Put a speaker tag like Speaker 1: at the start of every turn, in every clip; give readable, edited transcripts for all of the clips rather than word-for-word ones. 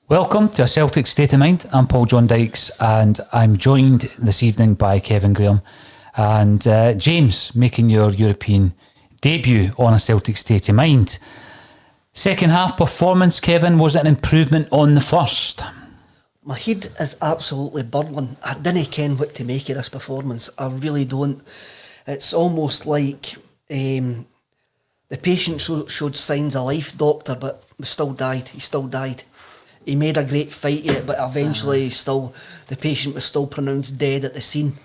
Speaker 1: Welcome to A Celtic State of Mind. I'm Paul John Dykes and I'm joined this evening by Kevin Graham and James, making your European debut on A Celtic State of Mind. Second half performance, Kevin, was it an improvement on the first?
Speaker 2: My head is absolutely burning. I didn't ken what to make of this performance. I really don't. It's almost like the patient showed signs of life, doctor, but he still died. He still died. He made a great fight of it, but eventually the patient was still pronounced dead at the scene.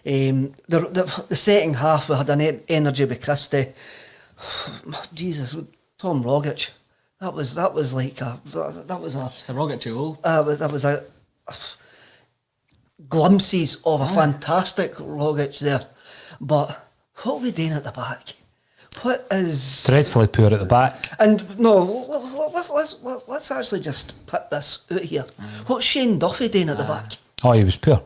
Speaker 2: The second half, we had an energy with Christie. Jesus, Tom Rogic. That was a
Speaker 3: the Rogic goal.
Speaker 2: That was a glimpses of a fantastic Rogic there. But what are we doing at the back? What is
Speaker 1: dreadfully poor at the back?
Speaker 2: And no, let's actually just put this out here. What's Shane Duffy doing at the back?
Speaker 1: Oh, he was poor.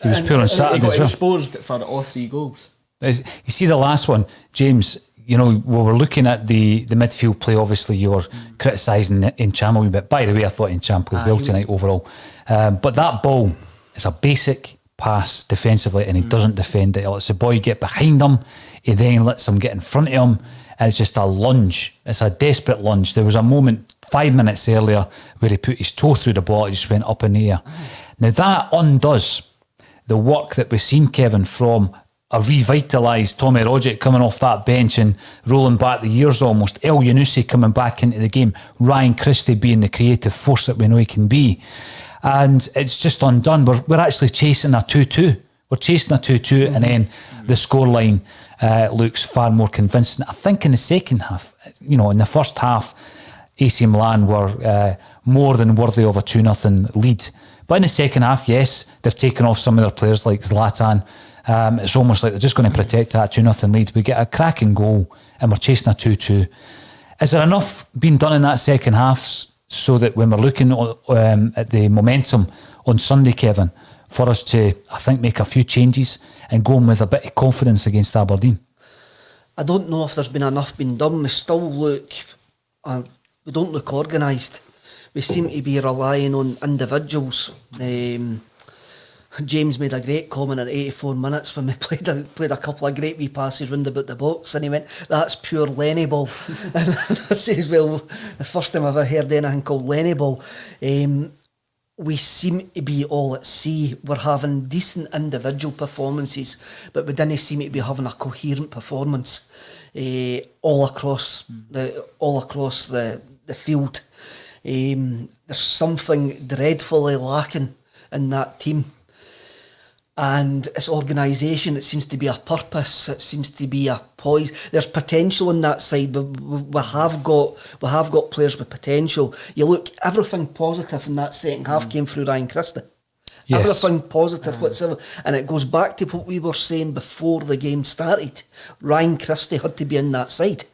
Speaker 1: He was poor on Saturday
Speaker 3: He got
Speaker 1: as well.
Speaker 3: exposed for all three goals.
Speaker 1: You see the last one, James. You know, we were looking at the midfield play. Obviously, you were criticising Encham a wee bit. By the way, I thought Encham played well tonight overall. But that ball is a basic pass defensively, and he doesn't defend it. He lets the boy get behind him. He then lets him get in front of him, and it's just a lunge. It's a desperate lunge. There was a moment 5 minutes earlier where he put his toe through the ball. It just went up in the air. Now that undoes the work that we've seen, Kevin, from a revitalised Tommy Rogic coming off that bench and rolling back the years almost. El Yunusi coming back into the game. Ryan Christie being the creative force that we know he can be. And it's just undone. We're actually chasing a 2-2. We're chasing a 2-2 and then the scoreline looks far more convincing. I think in the second half, you know, in the first half, AC Milan were more than worthy of a 2-0 lead. But in the second half, yes, they've taken off some of their players like Zlatan. It's almost like they're just going to protect that 2-0 lead. We get a cracking goal and we're chasing a 2-2. Is there enough being done in that second half so that when we're looking at the momentum on Sunday, Kevin, for us to, I think, make a few changes and go in with a bit of confidence against Aberdeen?
Speaker 2: I don't know if there's been enough being done. We still look, we don't look organised. We seem to be relying on individuals. James made a great comment at 84 minutes when we played a couple of great wee passes round about the box, and he went, "That's pure Lenny ball." And I says, well, the first time I've ever heard anything called Lenny ball. We seem to be all at sea. We're having decent individual performances, but we didn't seem to be having a coherent performance all across the field. There's something dreadfully lacking in that team. And it's organisation, it seems to be a purpose, it seems to be a poise. There's potential on that side. We have got players with potential. You look, everything positive in that second half came through Ryan Christie. Yes. Everything positive whatsoever. And it goes back to what we were saying before the game started. Ryan Christie had to be in that side.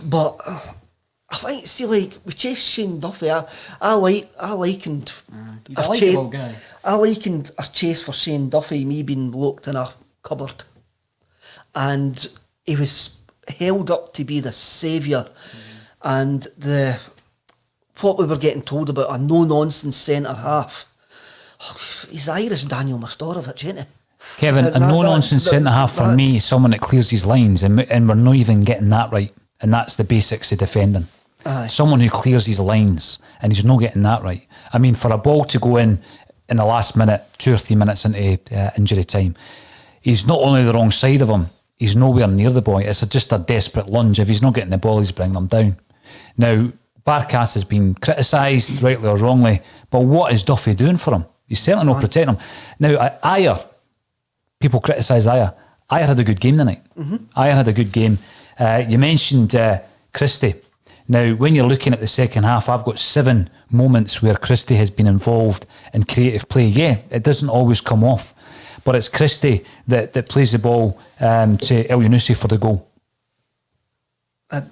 Speaker 2: But I think, see, like, we chased Shane Duffy. I likened our chase for Shane Duffy, me being locked in a cupboard. And he was held up to be the saviour. And what we were getting told about a no-nonsense centre-half. He's Irish Daniel Mastorovic, ain't he?
Speaker 1: Kevin, a no-nonsense centre-half for me is someone that clears his lines, and we're not even getting that right. And that's the basics of defending.
Speaker 2: Aye.
Speaker 1: Someone who clears his lines, and he's not getting that right. I mean, for a ball to go in the last minute, 2 or 3 minutes into injury time, he's not only the wrong side of him, he's nowhere near the boy. It's just a desperate lunge. If he's not getting the ball, he's bringing him down. Now, Barkas has been criticised, rightly or wrongly, but what is Duffy doing for him? He's certainly not protecting him. Now, Ayer, people criticise Ayer. Ayer had a good game tonight. Ayer had a good game. You mentioned Christie. Now, when you're looking at the second half, I've got 7 moments where Christie has been involved in creative play. Yeah, it doesn't always come off, but it's Christie that plays the ball to El Yunusi for the goal.
Speaker 2: I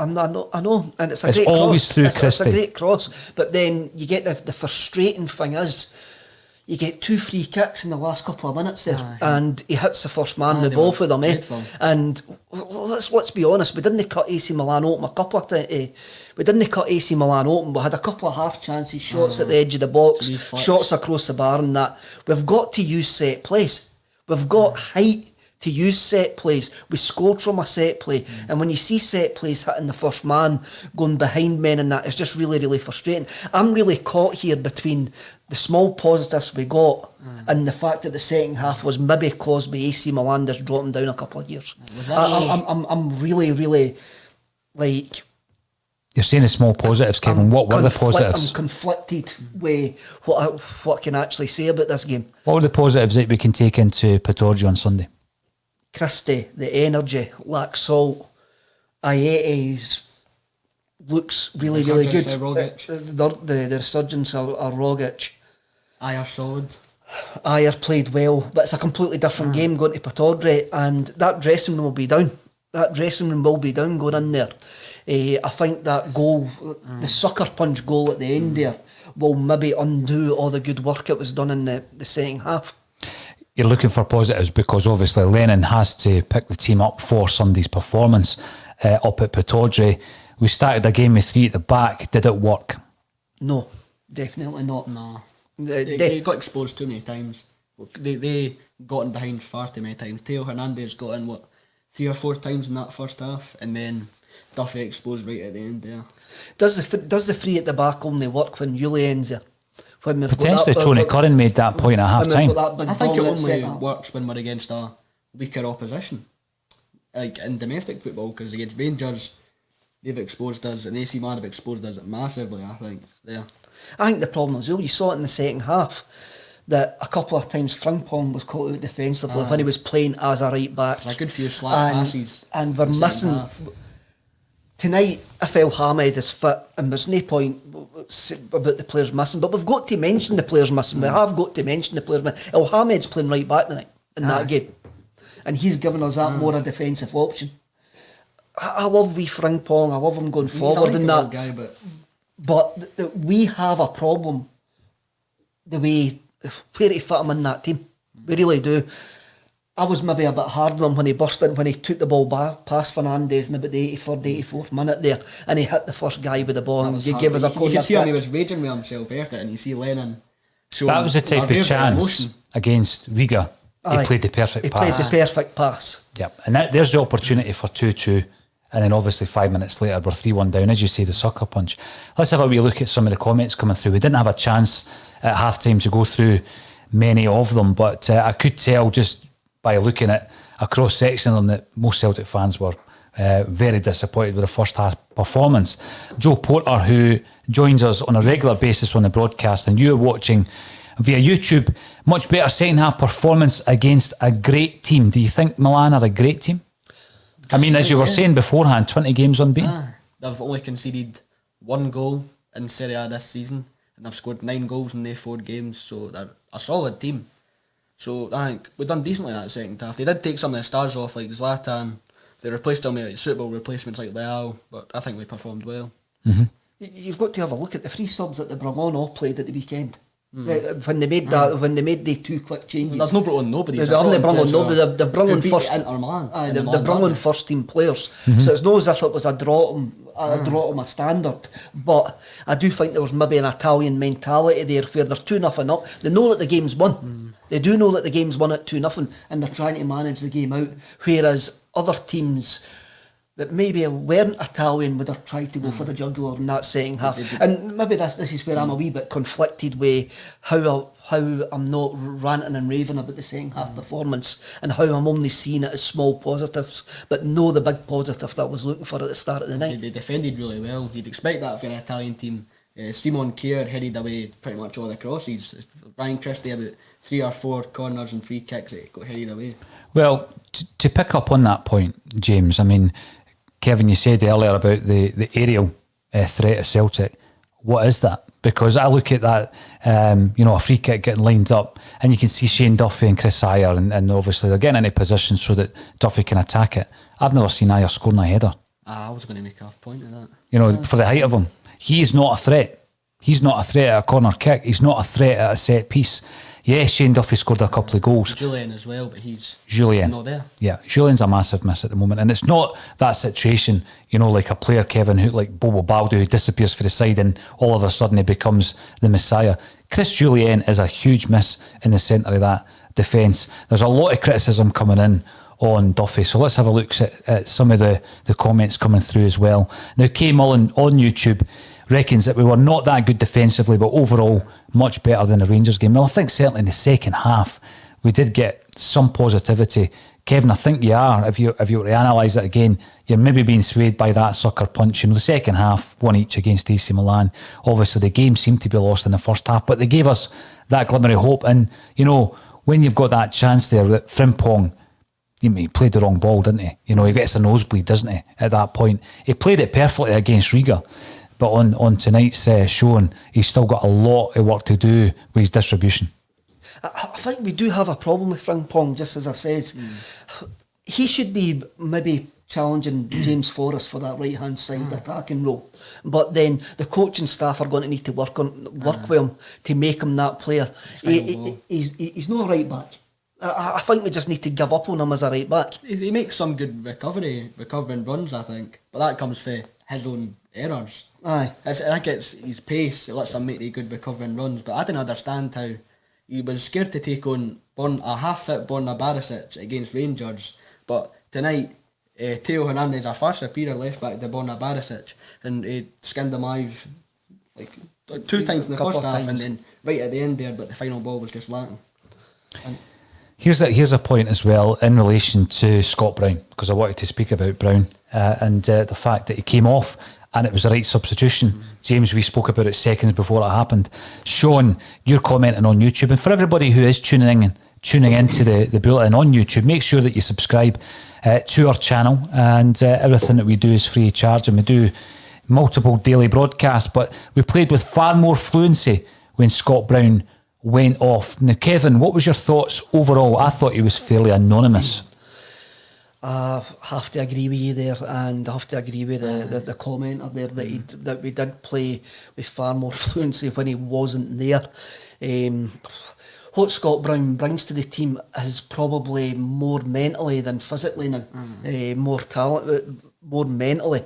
Speaker 2: know, and it's
Speaker 1: It's
Speaker 2: great
Speaker 1: always
Speaker 2: cross.
Speaker 1: through
Speaker 2: It's
Speaker 1: Christie.
Speaker 2: a great cross, but then you get the frustrating thing is, you get 2 free kicks in the last couple of minutes there,
Speaker 3: Aye.
Speaker 2: and he hits the first man with
Speaker 3: they
Speaker 2: both
Speaker 3: were
Speaker 2: of them, eh?
Speaker 3: dreadful.
Speaker 2: And let's be honest, we didn't cut AC Milan open a couple of times. We didn't cut AC Milan open. We had a couple of half chances, shots at the edge of the box,
Speaker 3: Three flicks.
Speaker 2: shots across the bar, and that. We've got to use set plays. We've got height to use set plays. We scored from a set play, and when you see set plays hitting the first man, going behind men, and that, it's just really, really frustrating. I'm really caught here between the small positives we got and the fact that the second half was maybe caused by AC Milan just dropping down a couple of years. I'm really, really like.
Speaker 1: You're saying the small positives, Kevin. What were the positives?
Speaker 2: I'm conflicted with what I can actually say about this game.
Speaker 1: What were the positives that we can take into Pittodrie on Sunday?
Speaker 2: Christie, the energy, lack salt. Aietes looks really, really good.
Speaker 3: Resurgence of Rogic.
Speaker 2: The resurgence of Rogic.
Speaker 3: Aye, are solid.
Speaker 2: Ayer played well, but it's a completely different game going to Pittodrie, and that dressing room will be down. That dressing room will be down going in there. I think that goal, the sucker punch goal at the end there, will maybe undo all the good work that was done in the second half.
Speaker 1: You're looking for positives because obviously Lennon has to pick the team up for Sunday's performance up at Pittodrie. We started a game with 3 at the back. Did it work?
Speaker 2: No, definitely not.
Speaker 3: No. They got exposed too many times. They got in behind far too many times. Theo Hernandez got in, 3 or 4 times in that first half, and then Duffy exposed right at the end there.
Speaker 2: Does the 3 at the back only work when Julian's there? When we've
Speaker 1: Potentially
Speaker 2: got that,
Speaker 1: Tony Curran made that point at half time.
Speaker 3: I think it only works when we're against a weaker opposition, like in domestic football, because against Rangers they've exposed us, and AC Milan have exposed us massively, I think.
Speaker 2: I think the problem is, well, you saw it in the second half, that a couple of times Frimpong was caught out defensively when he was playing as a right back.
Speaker 3: There's a good few slack passes.
Speaker 2: And we're missing... Tonight, if El Hamed is fit, and there's no point about the players missing, but we've got to mention the players missing. We have got to mention the players missing. El Hamed's playing right back tonight in that game, and he's given us that more a defensive option. I love wee Frimpong. I love him going forward in that.
Speaker 3: Guy,
Speaker 2: but we have a problem the way where to fit him in that team. We really do. I was maybe a bit hard on him when he burst in, when he took the ball back past Fernandez in about the 83rd, 84th minute there, and he hit the first guy with the ball and he gave us a corner.
Speaker 3: You can see him, he was raging with himself after it, and you see Lennon showing...
Speaker 1: That was the type of chance against Riga. He played the perfect pass.
Speaker 2: He played the perfect pass.
Speaker 1: Yep, and there's the opportunity for 2-2, and then obviously 5 minutes later we're 3-1 down, as you say, the sucker punch. Let's have a wee look at some of the comments coming through. We didn't have a chance at half time to go through many of them, but I could tell just by looking at a cross section on that most Celtic fans were very disappointed with the first half performance. Joe Porter, who joins us on a regular basis on the broadcast, and you're watching via YouTube, much better second half performance against a great team. Do you think Milan are a great team? I mean, as you were saying beforehand, 20 games unbeaten.
Speaker 3: They've only conceded 1 goal in Serie A this season, and they've scored 9 goals in their 4 games, so they're a solid team. So I think we've done decently in that second half. They did take some of the stars off, like Zlatan. They replaced them with suitable replacements like Leao, but I think we performed well.
Speaker 1: Mm-hmm.
Speaker 2: You've got to have a look at the 3 subs that they brought on all played at the weekend. When they made that, when they made the 2 quick changes.
Speaker 3: There's no brought on nobody.
Speaker 2: They haven't brought on nobody. They've brought on first. They've brought on first team players.
Speaker 1: Mm-hmm.
Speaker 2: So it's not as if it was a draw them a standard. But I do think there was maybe an Italian mentality there where they're 2-0 up. They know that the game's won. They do know that the game's won at 2-0, and they're trying to manage the game out. Whereas other teams that maybe weren't Italian would have tried to go for the jugular in that second half. And maybe this is where I'm a wee bit conflicted with how I'm not ranting and raving about the second half performance, and how I'm only seeing it as small positives, but no the big positive that I was looking for at the start of the night.
Speaker 3: They defended really well. You'd expect that for an Italian team. Simon Kjaer headed away pretty much all the crosses. Ryan Christie about 3 or 4 corners and free kicks that got headed away.
Speaker 1: Well, to pick up on that point, James, I mean, Kevin, you said earlier about the aerial threat of Celtic. What is that? Because I look at that, a free kick getting lined up, and you can see Shane Duffy and Chris Ayer, and obviously they're getting into position so that Duffy can attack it. I've never seen Ayer scoring a header.
Speaker 3: I was going to make a point of that.
Speaker 1: For the height of him. He's not a threat. He's not a threat at a corner kick. He's not a threat at a set piece. Yeah, Shane Duffy scored a couple of goals.
Speaker 3: Julian as well, but he's
Speaker 1: Julian.
Speaker 3: not there.
Speaker 1: Yeah, Julian's a massive miss at the moment. And it's not that situation, you know, like a player, Kevin, who like Bobo Baldo, who disappears for the side and all of a sudden he becomes the Messiah. Chris Julian is a huge miss in the centre of that defence. There's a lot of criticism coming in on Duffy. So let's have a look at some of the comments coming through as well. Now, Kay Mullen on YouTube reckons that we were not that good defensively, but overall much better than the Rangers game. Well, I think certainly in the second half we did get some positivity. Kevin, I think you are. If you were to analyse it again, you're maybe being swayed by that sucker punch. You know, the second half, 1-1 against AC Milan. Obviously, the game seemed to be lost in the first half, but they gave us that glimmer of hope. And, you know, when you've got that chance there, that Frimpong, he played the wrong ball, didn't he? You know, he gets a nosebleed, doesn't he, at that point? He played it perfectly against Riga. But on tonight's showing, he's still got a lot of work to do with his distribution.
Speaker 2: I think we do have a problem with Frimpong, just as I says. He should be maybe challenging James Forrest for that right-hand side attacking role. But then the coaching staff are going to need to work with him to make him that player. He's not a right-back. I think we just need to give up on him as a right-back.
Speaker 3: He makes some good recovering runs, I think. But that comes from his own errors.
Speaker 2: Aye.
Speaker 3: I think it's his pace that lets him make the good recovering runs. But I didn't understand how he was scared to take on a half-fit Borna Barisic against Rangers. But tonight, Teo Hernandez, our first superior left-back to Borna Barisic, and he skinned him alive like 2 times in the first half and then right at the end there, but the final ball was just lacking.
Speaker 1: Here's a point as well in relation to Scott Brown, because I wanted to speak about Brown and the fact that he came off and it was the right substitution. James, we spoke about it seconds before it happened. Sean, you're commenting on YouTube, and for everybody who is tuning into the bulletin on YouTube, make sure that you subscribe to our channel, and everything that we do is free of charge, and we do multiple daily broadcasts, but we played with far more fluency when Scott Brown went off. Now, Kevin, what was your thoughts overall? I thought he was fairly anonymous.
Speaker 2: I have to agree with you there, and I have to agree with the commenter there that we did play with far more fluency when he wasn't there. What Scott Brown brings to the team is probably more mentally than physically now. More talent, more mentally.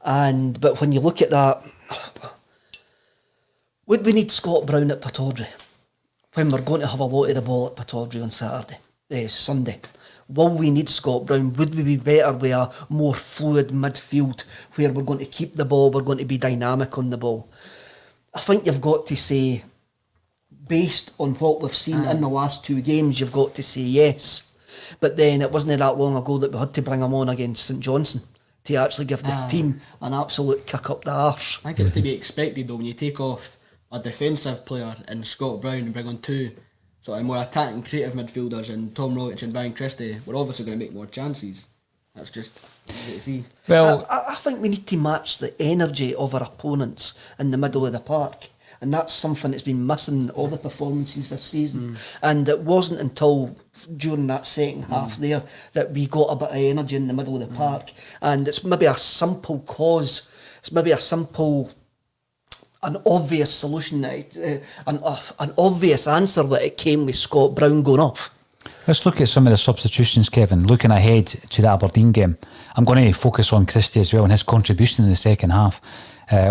Speaker 2: But when you look at that, would we need Scott Brown at Pittodrie when we're going to have a lot of the ball at Pittodrie on Sunday? Will we need Scott Brown? Would we be better with a more fluid midfield where we're going to keep the ball, we're going to be dynamic on the ball? I think you've got to say, based on what we've seen in the last 2 games, you've got to say yes. But then it wasn't that long ago that we had to bring him on against St Johnstone to actually give the team an absolute kick up the arse.
Speaker 3: I think it's to be expected though, when you take off a defensive player in Scott Brown and bring on 2 sort of more attacking, creative midfielders and Tom Rogic and Brian Christie, we're obviously going to make more chances. That's just easy to see.
Speaker 1: Well,
Speaker 2: I think we need to match the energy of our opponents in the middle of the park, and that's something that's been missing in all the performances this season. And it wasn't until during that second half there that we got a bit of energy in the middle of the park, and it's maybe a simple cause, it's maybe an obvious solution, an obvious answer that it came with Scott Brown going off.
Speaker 1: let's look at some of the substitutions, Kevin. Looking ahead to the Aberdeen game, I'm going to focus on Christie as well and his contribution in the second half,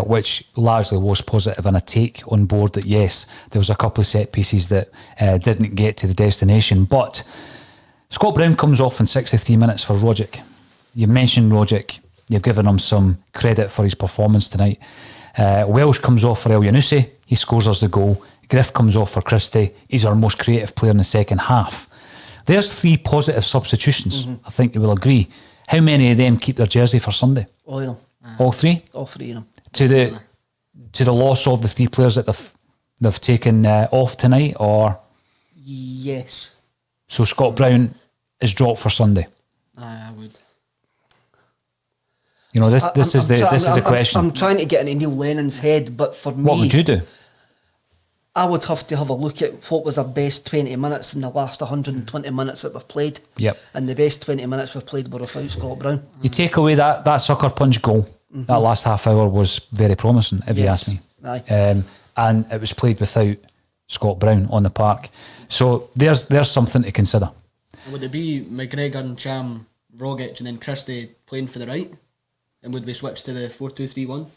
Speaker 1: which largely was positive, and a take on board that yes, there was a couple of set pieces that didn't get to the destination. But Scott Brown comes off in 63 minutes for Rogic. You've mentioned Rogic. You've given him some credit for his performance tonight. Welsh comes off for El Yunusi. He scores us the goal. Griff comes off for Christie. He's our most creative player in the second half. There's 3 positive substitutions. I think you will agree. How many of them keep their jersey for Sunday?
Speaker 2: All of them.
Speaker 1: All 3?
Speaker 2: All 3 of them.
Speaker 1: To the loss of the 3 players that they've taken off tonight, or
Speaker 2: yes.
Speaker 1: So Scott Brown is dropped for Sunday.
Speaker 3: I would.
Speaker 1: You know, this is the question.
Speaker 2: I'm trying to get into Neil Lennon's head, but for me,
Speaker 1: what would you do?
Speaker 2: I would have to have a look at what was our best 20 minutes in the last 120 minutes that we've played.
Speaker 1: Yep.
Speaker 2: And the best 20 minutes we've played were without Scott Brown.
Speaker 1: You take away that sucker punch goal. That last half hour was very promising, if you ask me.
Speaker 2: Aye.
Speaker 1: And it was played without Scott Brown on the park. So there's something to consider.
Speaker 3: And would it be McGregor and Cham, Rogic, and then Christie playing for the right? And would we switch to the 4-2-3-1?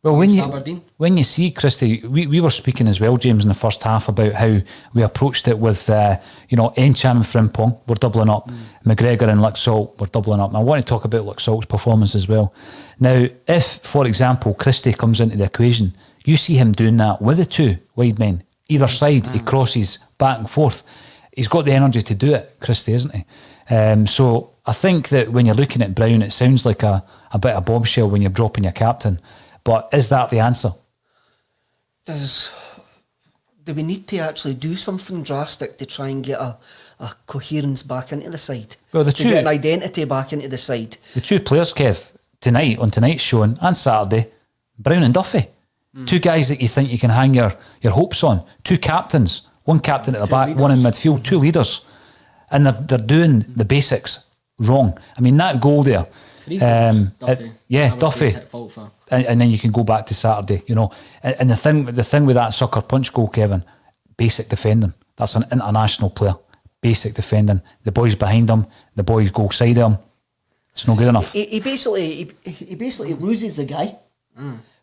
Speaker 1: Well,
Speaker 3: Aberdeen?
Speaker 1: when you see Christie, we were speaking as well, James, in the first half about how we approached it with, Encham and Frimpong, we're doubling up. McGregor and Luxalt, we're doubling up. And I want to talk about Luxalt's performance as well. Now, if, for example, Christie comes into the equation, you see him doing that with the two wide men. Either side, he crosses back and forth. He's got the energy to do it, Christie, isn't he? So I think that when you're looking at Brown, it sounds like a bit of bombshell when you're dropping your captain. But is that the answer?
Speaker 2: Do we need to actually do something drastic to try and get a coherence back into the side?
Speaker 1: Well,
Speaker 2: to get an identity back into the side.
Speaker 1: The two players, Kev, on tonight's showing and Saturday, Brown and Duffy. Two guys that you think you can hang your hopes on. Two captains. One captain at the back,
Speaker 3: leaders.
Speaker 1: one in midfield, two leaders. And they're doing the basics wrong. I mean, that goal there.
Speaker 3: 3 goals, Duffy.
Speaker 1: Duffy.
Speaker 3: Fault for.
Speaker 1: And then you can go back to Saturday, And the thing with that sucker punch goal, Kevin, basic defending. That's an international player. Basic defending. The boys behind him, the boys go side of him. It's not good enough.
Speaker 2: He basically loses the guy.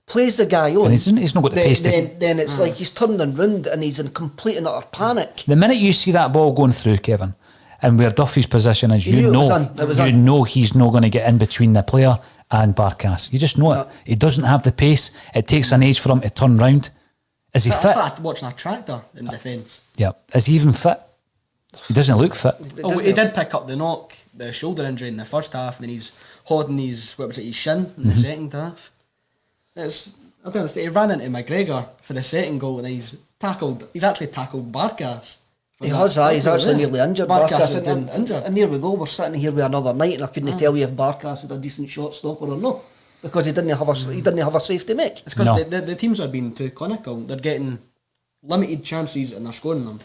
Speaker 2: Plays the guy on.
Speaker 1: And he's not got the pace to...
Speaker 2: Then it's like he's turning round and he's in complete and utter panic.
Speaker 1: The minute you see that ball going through, Kevin, and where Duffy's position is, you know he's not going to get in between the player and Barkas. You just know it. He doesn't have the pace. It takes an age for him to turn round. Is he fit?
Speaker 3: It's like watching a tractor in defence.
Speaker 1: Yeah. Is he even fit? He doesn't look fit.
Speaker 3: He did pick up the knock, the shoulder injury in the first half, and then he's holding his shin in the second half. I don't understand. He ran into McGregor for the second goal, and he's actually tackled Barkas.
Speaker 2: He has, he's actually nearly injured.
Speaker 3: Barkas is injured.
Speaker 2: And here we go, we're sitting here with another night, and I couldn't tell you if Barkas had a decent shot stopper or not, because he didn't have a safety make.
Speaker 3: It's because the teams are being too clinical. They're getting limited chances and they're scoring them.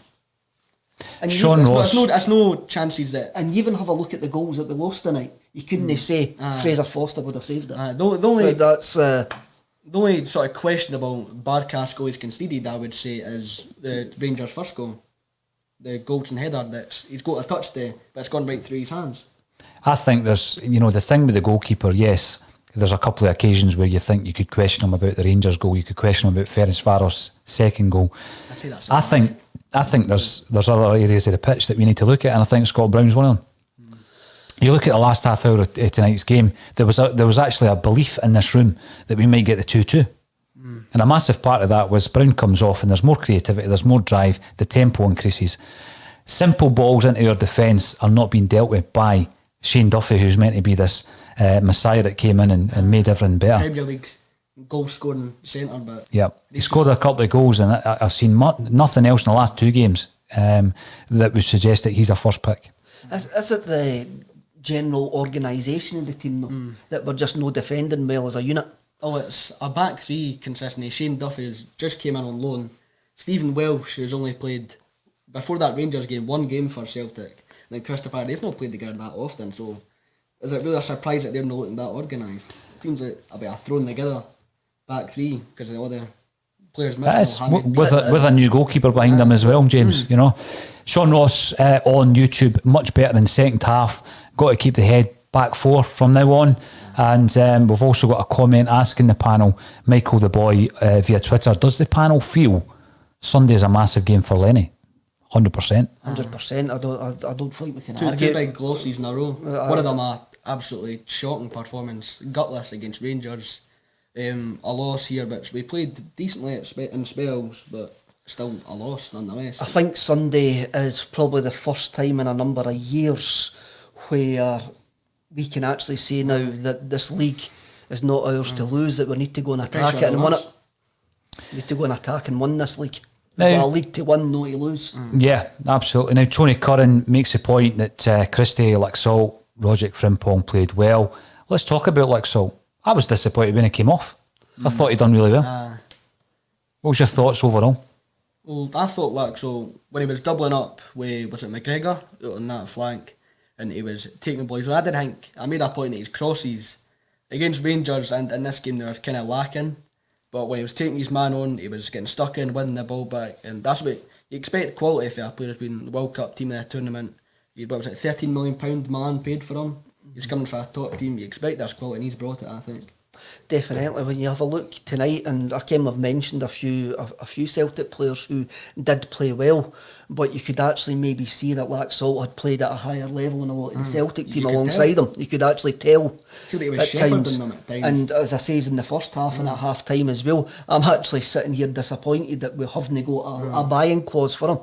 Speaker 2: And
Speaker 1: Sean Ross.
Speaker 3: It's no chances that.
Speaker 2: And you even have a look at the goals that we lost tonight. You couldn't say Fraser Foster would have saved it.
Speaker 3: The only sort of questionable Barkas goal he's conceded, I would say, is the Rangers' first goal. The Goldson header, he's got a touch there, but it's gone right through his hands.
Speaker 1: I think there's, the thing with the goalkeeper, yes, there's a couple of occasions where you think you could question him about the Rangers goal, you could question him about Ferencváros' second goal. I think there's other areas of the pitch that we need to look at, and I think Scott Brown's one of them. You look at the last half hour of tonight's game, there was actually a belief in this room that we might get the 2-2. And a massive part of that was Brown comes off and there's more creativity, there's more drive, the tempo increases. Simple balls into our defence are not being dealt with by Shane Duffy, who's meant to be this messiah that came in and made everything better.
Speaker 3: Premier League goal scoring centre, but
Speaker 1: yeah, he scored a couple of goals, and I've seen nothing else in the last two games that would suggest that he's a first pick.
Speaker 2: Is it the general organisation of the team though, that we're just no defending well as a unit?
Speaker 3: Oh, it's a back three consistently. Shane Duffy has just came in on loan. Stephen Welsh, who's only played, before that Rangers game, one game for Celtic. And then Christopher, they've not played together that often, so is it really a surprise that they're not looking that organised? It seems like a bit of thrown together back three because of all the players missing.
Speaker 1: With a new goalkeeper behind them as well, James, Sean Ross on YouTube, much better in the second half. Got to keep the head back four from now on. And we've also got a comment asking the panel, Michael the Boy via Twitter, does the panel feel Sunday's a massive game for Lenny? 100%.
Speaker 2: 100%. I don't think we can argue.
Speaker 3: Two big glosses in a row. One of them a absolutely shocking performance, gutless against Rangers. A loss here, which we played decently in spells, but still a loss nonetheless.
Speaker 2: I think Sunday is probably the first time in a number of years where we can actually say now that this league is not ours to lose, that we need to go and attack it and win it. We need to go and attack and win this league. We've got a league to win, no to lose.
Speaker 1: Yeah, absolutely. Now, Tony Curran makes the point that Christie, Luxalt, Rogic, Frimpong played well. Let's talk about Luxalt. I was disappointed when he came off. I thought he'd done really well. What was your thoughts overall?
Speaker 3: Well, I thought Luxalt, when he was doubling up with, was it McGregor, out on that flank, and he was taking the boys. I made a point that his crosses against Rangers and in this game they were kind of lacking. But when he was taking his man on, he was getting stuck in, winning the ball back, and that's what you expect quality for a player who's been the World Cup team of the tournament. What was it, £13 million Milan paid for him? He's coming for a top team. You expect there's quality, and he's brought it, I think.
Speaker 2: Definitely. When you have a look tonight, and I came, I've mentioned a few Celtic players who did play well, but you could actually maybe see that Laxalt had played at a higher level in a lot of the Celtic team alongside him. You could actually tell.
Speaker 3: See that he was
Speaker 2: at
Speaker 3: shepherding
Speaker 2: times.
Speaker 3: them at times.
Speaker 2: And as I says in the first half and at half time as well, I'm actually sitting here disappointed that we haven't got a buying clause for him,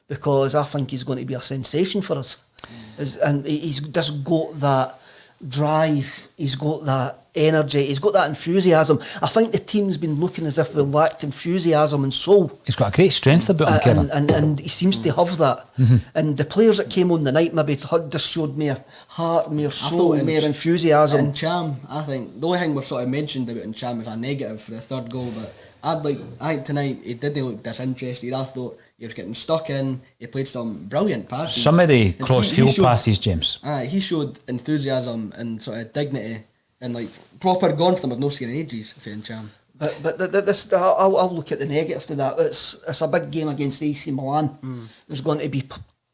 Speaker 2: because I think he's going to be a sensation for us. And he's just got that drive, he's got that energy, he's got that enthusiasm. I think the team's been looking as if we lacked enthusiasm and soul.
Speaker 1: He's got a great strength about him, Kevin.
Speaker 2: And he seems to have that. And the players that came on the night maybe just showed more heart, more soul, more enthusiasm.
Speaker 3: And Cham, I think the only thing we've sort of mentioned about Cham is a negative for the third goal, but I think tonight he didn't look disinterested. I thought he was getting stuck in. He played some brilliant passes.
Speaker 1: Some of the cross-field passes, James.
Speaker 3: He showed enthusiasm and sort of dignity and like proper gone for them. I've not seen in ages for Cham.
Speaker 2: But this, I'll look at the negative to that. It's a big game against AC Milan. There's going to be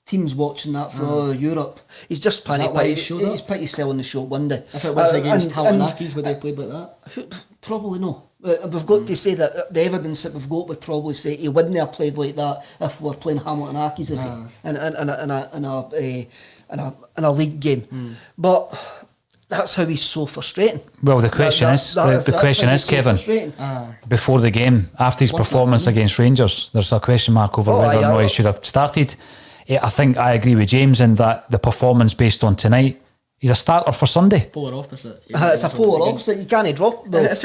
Speaker 2: teams watching that from all Europe. He's just he's pretty selling the short window.
Speaker 3: If it was against Halanakis, would they played like that?
Speaker 2: Probably no. We've got to say that the evidence that we've got would probably say he wouldn't have played like that if we were playing Hamilton Accies in a league game. But that's how he's so frustrating.
Speaker 1: Well, the question is, Kevin, before the game, after his performance against Rangers, there's a question mark over whether or not he should have started. I think I agree with James in that the performance based on tonight, he's a starter for Sunday.
Speaker 3: Polar opposite.
Speaker 2: It's a polar opposite. You can't drop.
Speaker 3: It's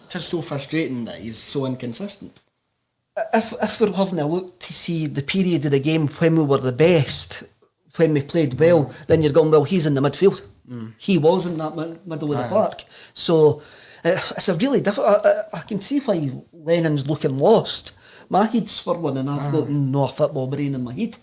Speaker 3: just so frustrating that he's so inconsistent.
Speaker 2: If we're having a look to see the period of the game when we were the best, when we played well, then you're going, well, he's in the midfield. He was in that middle of the park. So it's a really difficult. I can see why Lennon's looking lost. My head's swirling and I've got no football brain in my head.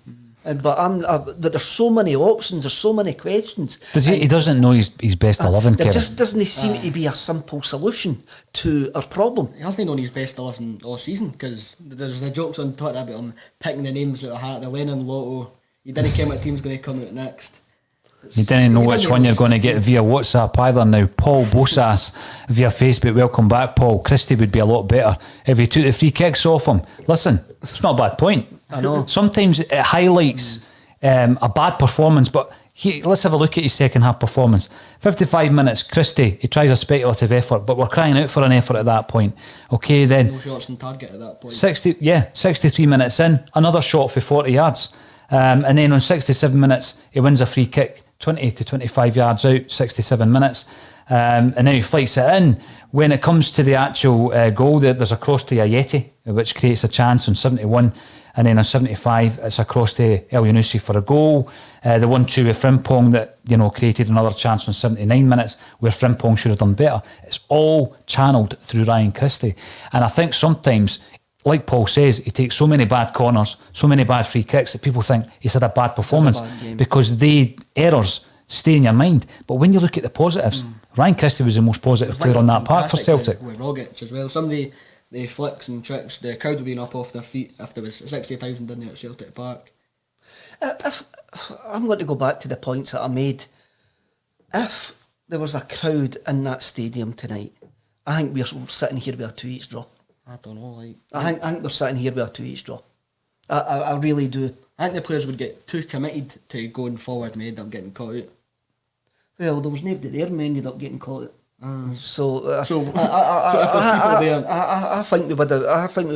Speaker 2: But there's so many options, there's so many questions.
Speaker 1: He doesn't know his best 11,
Speaker 2: There
Speaker 1: Kevin.
Speaker 2: just doesn't seem to be a simple solution to our problem.
Speaker 3: He hasn't known his best 11 all season, because there's the jokes on Twitter about him picking the names out of a hat, the Lennon Lotto. You didn't care what team's going to come out next.
Speaker 1: You didn't know which one you're going to get via WhatsApp either now. Paul Bosas via Facebook. Welcome back, Paul. Christie would be a lot better if he took the free kicks off him. Listen, it's not a bad point.
Speaker 2: I know.
Speaker 1: Sometimes it highlights a bad performance, but let's have a look at his second half performance. 55 minutes, Christie, he tries a speculative effort, but we're crying out for an effort at that point. Okay, then.
Speaker 3: No shots on target at that point.
Speaker 1: 63 minutes in, another shot for 40 yards. And then on 67 minutes, he wins a free kick, 20 to 25 yards out, 67 minutes. And then he flights it in. When it comes to the actual goal, there's a cross to Ayeti, which creates a chance on 71. And then on 75, it's a cross to El Yunusi for a goal. The 1-2 with Frimpong that, created another chance on 79 minutes where Frimpong should have done better. It's all channelled through Ryan Christie. And I think sometimes, like Paul says, he takes so many bad corners, so many bad free kicks that people think he's had a bad performance because the errors stay in your mind. But when you look at the positives, Ryan Christie was the most positive player on that park for Celtic.
Speaker 3: With Rogic as well. Some of the flicks and tricks, the crowd would be up off their feet if there was 60,000 in there at Celtic Park.
Speaker 2: If I'm going to go back to the points that I made. If there was a crowd in that stadium tonight, I think we're sitting here with a 2-each draw.
Speaker 3: I don't know.
Speaker 2: I think we're sitting here with a 2-each draw. I really do.
Speaker 3: I think the players would get too committed to going forward and end up getting caught out.
Speaker 2: Well, there was nobody there and we ended up getting caught out.
Speaker 3: So if there's people there,
Speaker 2: I think we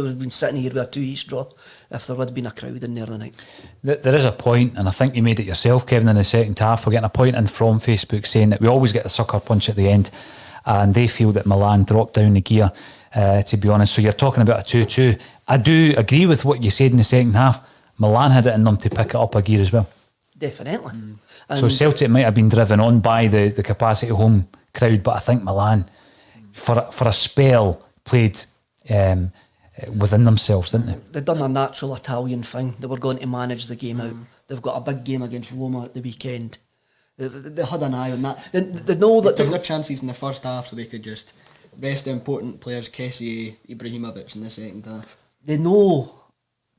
Speaker 2: would have been sitting here with a 2-each draw if there would have been a crowd in there tonight.
Speaker 1: There is a point, and I think you made it yourself, Kevin, in the second half. We're getting a point in from Facebook saying that we always get the sucker punch at the end, and they feel that Milan dropped down the gear, to be honest. So you're talking about a 2-2. I do agree with what you said in the second half. Milan had it in them to pick it up a gear as well.
Speaker 2: Definitely.
Speaker 1: So Celtic might have been driven on by the capacity home crowd, but I think Milan, for a spell, played within themselves, didn't they?
Speaker 2: They've done a natural Italian thing. They were going to manage the game out. They've got a big game against Roma at the weekend. They had an eye on that. They know that
Speaker 3: they took their chances in the first half so they could just rest the important players, Kessie, Ibrahimovic in the second half.
Speaker 2: They know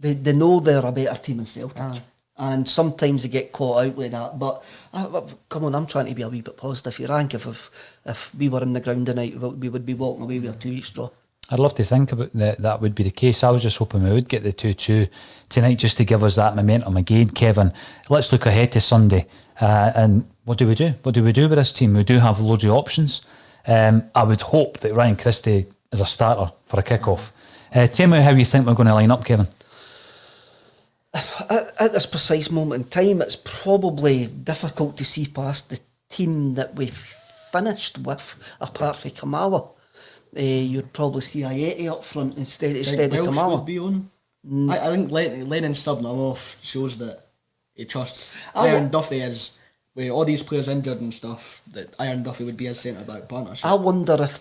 Speaker 2: they're a better team than Celtic. And sometimes they get caught out like that. But come on, I'm trying to be a wee bit positive here. I think if we were in the ground tonight, we would be walking away with a 2 each draw.
Speaker 1: I'd love to think about that would be the case. I was just hoping we would get the 2-2 tonight just to give us that momentum again, Kevin. Let's look ahead to Sunday. And what do we do? What do we do with this team? We do have loads of options. I would hope that Ryan Christie is a starter for a kick-off. Tell me how you think we're going to line up, Kevin.
Speaker 2: At this precise moment in time, it's probably difficult to see past the team that we finished with, apart from Kamala. You'd probably see Ayeti up front instead of
Speaker 3: Welsh
Speaker 2: Kamala.
Speaker 3: would be on. I think Lennon subbing him off shows that he trusts Iron Duffy is, with all these players injured and stuff, that Iron Duffy would be his centre-back partnership.
Speaker 2: I wonder if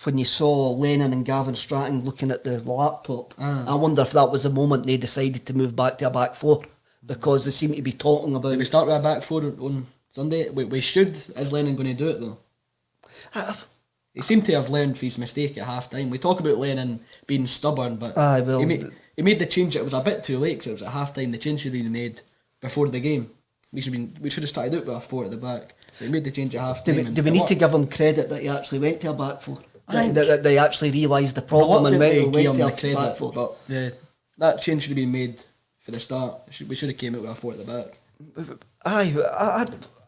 Speaker 2: when you saw Lennon and Gavin Stratton looking at the laptop, I wonder if that was the moment they decided to move back to a back four, because they seem to be talking about...
Speaker 3: Did we start with a back four on Sunday? We should. Is Lennon going to do it though? He seemed to have learned from his mistake at half time. We talk about Lennon being stubborn, but he made the change. It was a bit too late because it was at half time. The change should have been made before the game. We should have started out with a 4 at the back. They made the change at half time.
Speaker 2: Do we need to give him credit that he actually went to a back four? That they actually realised the problem and went to a back four?
Speaker 3: But that change should have been made for the start. We should have came out with a 4 at the back.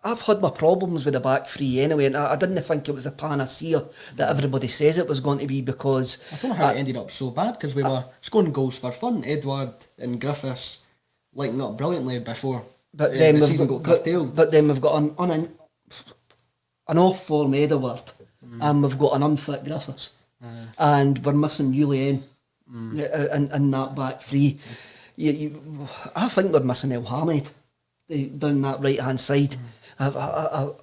Speaker 2: I've had my problems with the back three anyway, and I didn't think it was a panacea that everybody says it was going to be, because...
Speaker 3: I don't know how it ended up so bad, because we were scoring goals for fun. Edward and Griffiths linking up brilliantly before the season got curtailed.
Speaker 2: But then we've got an off-form Edward, and we've got an unfit Griffiths, and we're missing Julian in that back three. I think we're missing El Hamid down that right-hand side. I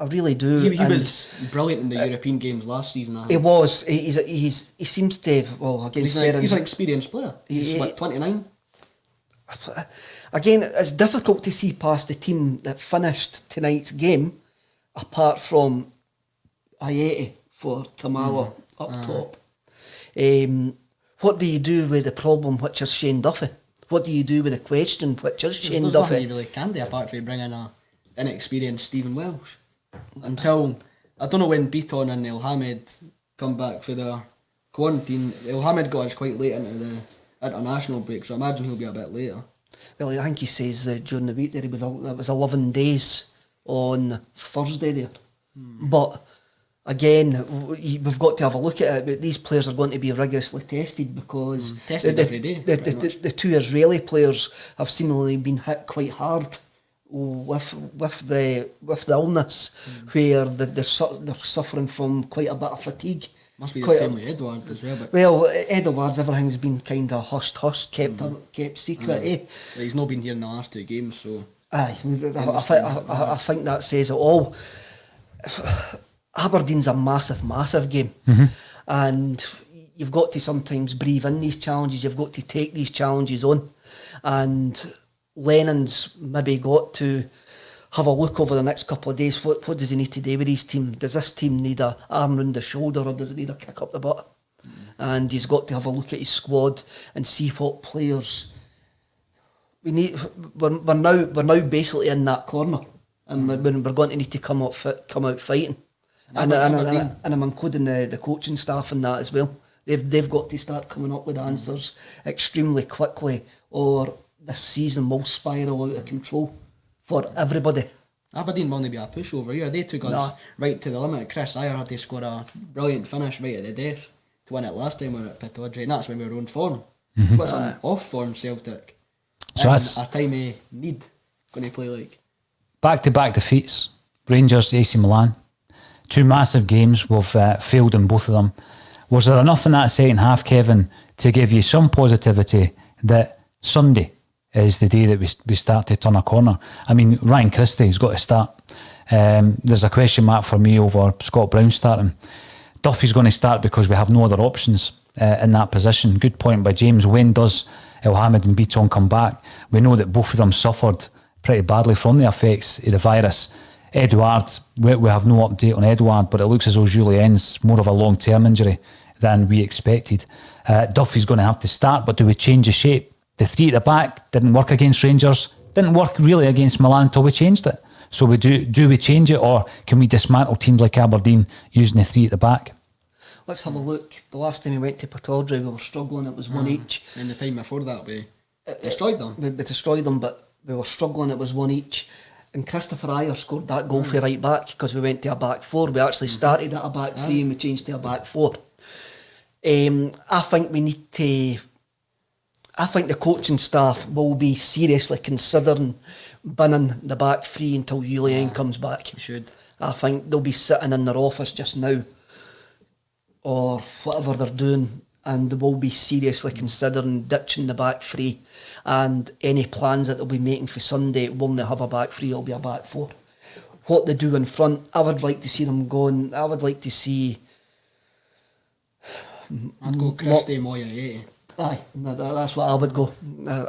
Speaker 2: really do.
Speaker 3: He was brilliant in the European games last season.
Speaker 2: He was. He seems to. Well,
Speaker 3: he's an experienced player. He's like 29.
Speaker 2: Again, it's difficult to see past the team that finished tonight's game, apart from Ayeti for Kamala up top. What do you do with the problem, which is Shane Duffy? What do you do with the question, which is Shane Duffy?
Speaker 3: There's nothing you really can do apart from bringing a inexperienced Stephen Welsh. Until, I don't know when Beaton and El Hamid come back for their quarantine. El Hamid got us quite late into the international break, so I imagine he'll be a bit later.
Speaker 2: Well, I think he says during the week that it was 11 days on Thursday there. But again, we've got to have a look at it. These players are going to be rigorously tested, because
Speaker 3: tested every day.
Speaker 2: The two Israeli players have seemingly been hit quite hard with the illness, where they're suffering from quite a bit of fatigue.
Speaker 3: Must be the same with Edward as well. But
Speaker 2: well, Edward's everything's been kind of hushed, kept secret.
Speaker 3: He's not been here in the last 2 games, so
Speaker 2: I think that says it all. Aberdeen's a massive game, and you've got to sometimes breathe in these challenges. You've got to take these challenges on, and Lennon's maybe got to have a look over the next couple of days. What does he need to do with his team? Does this team need a arm round the shoulder, or does it need a kick up the butt? And he's got to have a look at his squad and see what players we need. We're now basically in that corner, and we're going to need to come out fighting. And I'm including the coaching staff in that as well. They've got to start coming up with answers extremely quickly, or this season will spiral out of control for everybody.
Speaker 3: Aberdeen will only be a pushover here. They took us right to the limit. Chris Ayer had to score a brilliant finish right at the death to win it last time we were at Pittodrie, and that's when we were on form. So it's an off-form Celtic. So that's a time of need going to play like.
Speaker 1: Back-to-back defeats. Rangers, AC Milan. 2 massive games. We've failed in both of them. Was there enough in that second half, Kevin, to give you some positivity that Sunday is the day that we start to turn a corner? I mean, Ryan Christie's got to start. There's a question mark for me over Scott Brown starting. Duffy's going to start because we have no other options in that position. Good point by James. When does El Hamid and Beaton come back? We know that both of them suffered pretty badly from the effects of the virus Edouard, we have no update on Edouard, but it looks as though Julien's more of a long-term injury than we expected. Duffy's going to have to start, but do we change the shape? The three at the back didn't work against Rangers, didn't work really against Milan until we changed it. So we do we change it, or can we dismantle teams like Aberdeen using the three at the back?
Speaker 2: Let's have a look. The last time we went to Pittodrie, we were struggling. It was one each.
Speaker 3: And the time before that, we destroyed them.
Speaker 2: We destroyed them, but we were struggling. It was one each. And Christopher Ayer scored that goal for right back because we went to a back four. We actually started at a back three and we changed to a back four. I think we need to... I think the coaching staff will be seriously considering binning the back three until Julien comes back.
Speaker 3: We should.
Speaker 2: I think they'll be sitting in their office just now or whatever they're doing, and they will be seriously considering ditching the back three, and any plans that they'll be making for Sunday won't have a back three, it'll be a back four. What they do in front, I would like to see them going. I would like to see...
Speaker 3: I'd go Christie, Moya, 80.
Speaker 2: Aye, that's what I would go.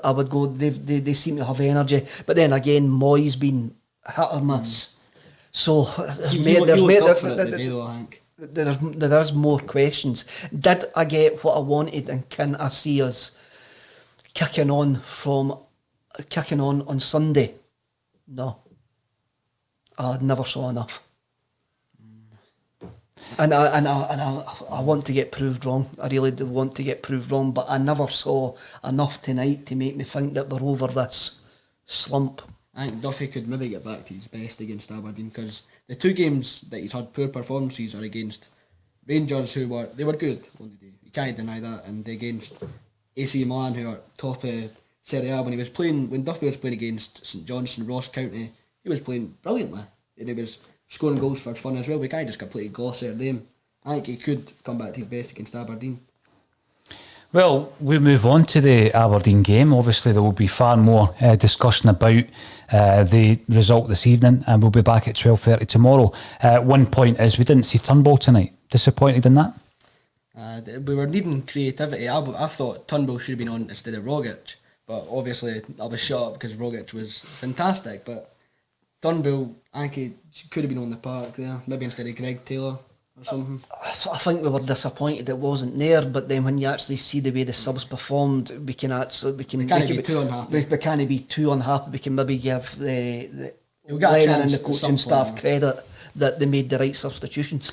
Speaker 2: I would go. They seem to have energy, but then again, Moy's been hit or miss. So there's more questions. Did I get what I wanted, and can I see us kicking on on Sunday? No, I never saw enough. And I want to get proved wrong. I really do want to get proved wrong, but I never saw enough tonight to make me think that we're over this slump.
Speaker 3: I think Duffy could maybe get back to his best against Aberdeen, because the two games that he's had poor performances are against Rangers, who were good on the day. You can't deny that, and against AC Milan, who are top of Serie A. When Duffy was playing against St Johnstone, Ross County, he was playing brilliantly, and he was scoring goals for fun as well. We can't just completely gloss over them. I think he could come back to his best against Aberdeen.
Speaker 1: Well, we move on to the Aberdeen game. Obviously, there will be far more discussion about the result this evening, and we'll be back at 12:30 tomorrow. One point is we didn't see Turnbull tonight. Disappointed in that?
Speaker 3: We were needing creativity. I thought Turnbull should have been on instead of Rogic, but obviously I was shut up because Rogic was fantastic, but Turnbull, I think he could have been on the park there, maybe instead of Greg Taylor or something.
Speaker 2: I think we were disappointed it wasn't there, but then when you actually see the way the subs performed, we can't be too unhappy. We can't be too unhappy. We can maybe give the Lennon and the coaching staff credit that they made the right substitutions.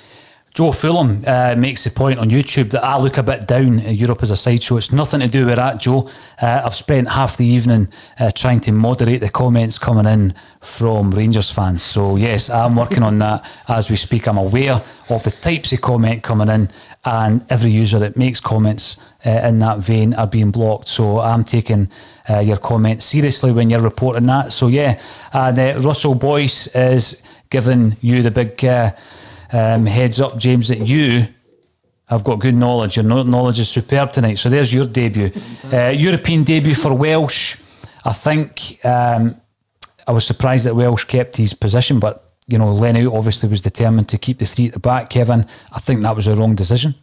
Speaker 1: Joe Fulham makes the point on YouTube that I look a bit down at Europe as a sideshow. It's nothing to do with that, Joe. I've spent half the evening trying to moderate the comments coming in from Rangers fans. So yes, I'm working on that as we speak. I'm aware of the types of comment coming in, and every user that makes comments in that vein are being blocked. So I'm taking your comments seriously when you're reporting that. So yeah, and Russell Boyce is giving you the big... heads up, James, that you have got good knowledge. Your knowledge is superb tonight. So there's your debut. European debut for Welsh. I think I was surprised that Welsh kept his position, but you know, Lenny obviously was determined to keep the three at the back. Kevin, I think that was a wrong decision.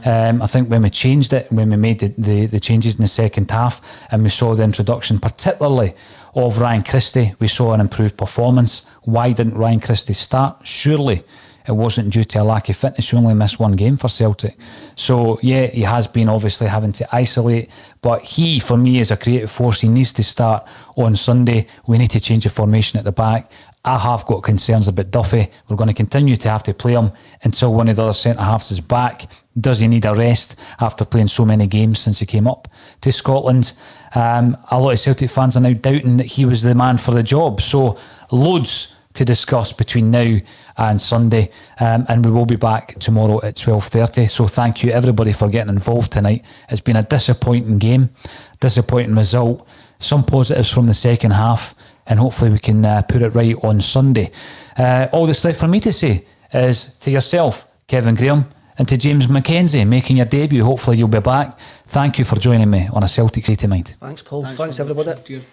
Speaker 1: I think when we changed it, when we made the changes in the second half, and we saw the introduction particularly of Ryan Christie, we saw an improved performance. Why didn't Ryan Christie start? Surely it wasn't due to a lack of fitness. He only missed one game for Celtic. So, yeah, he has been obviously having to isolate. But he, for me, is a creative force. He needs to start on Sunday. We need to change the formation at the back. I have got concerns about Duffy. We're going to continue to have to play him until one of the other centre-halves is back. Does he need a rest after playing so many games since he came up to Scotland? A lot of Celtic fans are now doubting that he was the man for the job. So, loads to discuss between now and Sunday, and we will be back tomorrow at 12:30. So thank you everybody for getting involved tonight. It's been a disappointing game, disappointing result, some positives from the second half, and hopefully we can put it right on Sunday. All that's left for me to say is to yourself, Kevin Graham, and to James Mackenzie, making your debut. Hopefully you'll be back. Thank you for joining me on A Celtic State of Mind.
Speaker 2: Thanks, Paul. Thanks everybody.
Speaker 3: Cheers, Paul.